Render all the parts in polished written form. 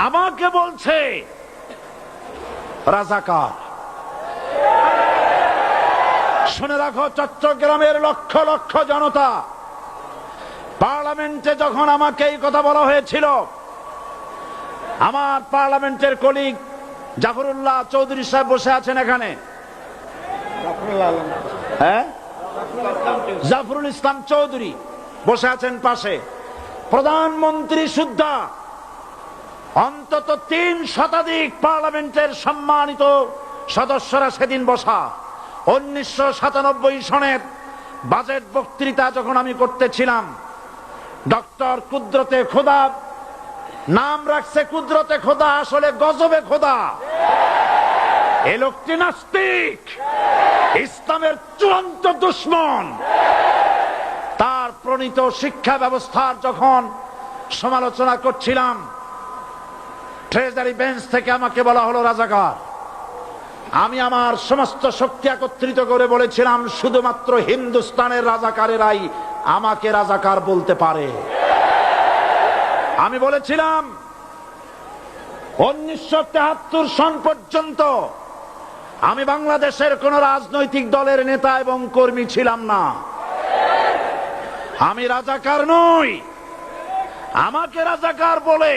আমাকে বলছে রাজাকার। শুনে রাখো চট্টগ্রামের লক্ষ লক্ষ জনতা, পার্লামেন্টে যখন আমাকে এই কথা বলা হয়েছিল, আমার পার্লামেন্টের কলিগ জাফরুল্লাহ চৌধুরী সাহেব বসে আছেন এখানে, হ্যাঁ, জাফরুল ইসলাম চৌধুরী বসে আছেন পাশে, প্রধানমন্ত্রী সুদ্ধা, অন্তত 3 শতাধিক পার্লামেন্টের সম্মানিত সদস্যরা সেদিন বসা। 1997 সনের বাজেট বক্তৃতা যখন আমি করতেছিলাম, ডক্টর কুদরতে খোদা, নাম রাখছে কুদরতে খোদা, আসলে গজবে খোদা। এই লোকটি নাস্তিক, ইসলামের চূড়ান্ত দুশমন। তার প্রণীত শিক্ষা ব্যবস্থার যখন সমালোচনা করছিলাম, ট্রেজারি বেঞ্চ থেকে আমাকে বলা হলো রাজাকার। আমি আমার সমস্ত শক্তি একত্রিত করে বলেছিলাম, শুধুমাত্র হিন্দুস্তানের রাজাকারেরাই আমাকে রাজাকার বলতে পারে। আমি বলেছিলাম 1973 সন পর্যন্ত আমি বাংলাদেশের কোন রাজনৈতিক দলের নেতা এবং কর্মী ছিলাম না। আমি রাজাকার নই। আমাকে রাজাকার বলে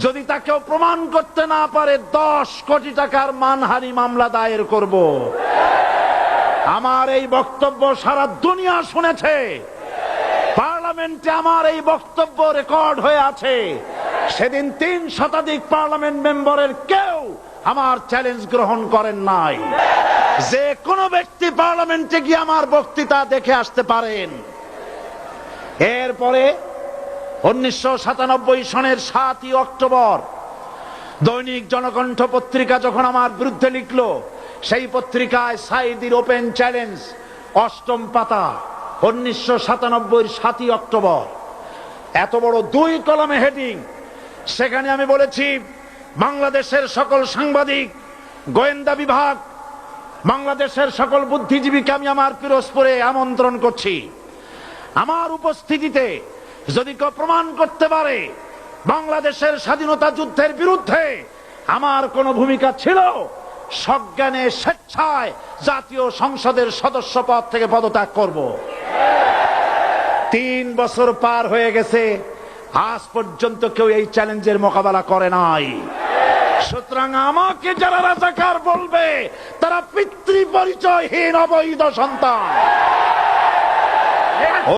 যদি তাকেও প্রমাণ করতে না পারে, 10 কোটি টাকার মানহানি মামলা দায়ের করব। আমার এই বক্তব্য সারা দুনিয়া শুনেছে। পার্লামেন্টে আমার এই বক্তব্য রেকর্ড হয়ে আছে। সেদিন 3 শতাধিক পার্লামেন্ট মেম্বারের কেউ আমার চ্যালেঞ্জ গ্রহণ করেন নাই। যে কোনো ব্যক্তি পার্লামেন্টে গিয়ে আমার বক্তৃতা দেখে আসতে পারেন। এরপরে 1997 সনের 7 অক্টোবর দৈনিক জনকণ্ঠ পত্রিকা যখন আমার বিরুদ্ধে লিখলো, সেই পত্রিকায় সাইদির ওপেন চ্যালেঞ্জ 8ম পাতা, 1997 7 অক্টোবর, এত বড় 2 কলমে হেডিং। সেখানে আমি বলেছি, বাংলাদেশের সকল সাংবাদিক, গোয়েন্দা বিভাগ, বাংলাদেশের সকল বুদ্ধিজীবীকে আমি আমার পিরোজপুরে আমন্ত্রণ করছি। আমার উপস্থিতিতে যদি কেউ প্রমাণ করতে পারে বাংলাদেশের স্বাধীনতা যুদ্ধের বিরুদ্ধে আমার কোনো ভূমিকা ছিল, সজ্ঞানে স্বেচ্ছায় জাতীয় সংসদের সদস্য পদ থেকে পদত্যাগ করব। 3 বছর পার হয়ে গেছে, আজ পর্যন্ত কেউ এই চ্যালেঞ্জের মোকাবেলা করে নাই। সুতরাং আমাকে যারা রাজাকার বলবে, তারা পিতৃ পরিচয়হীন অবৈধ সন্তান।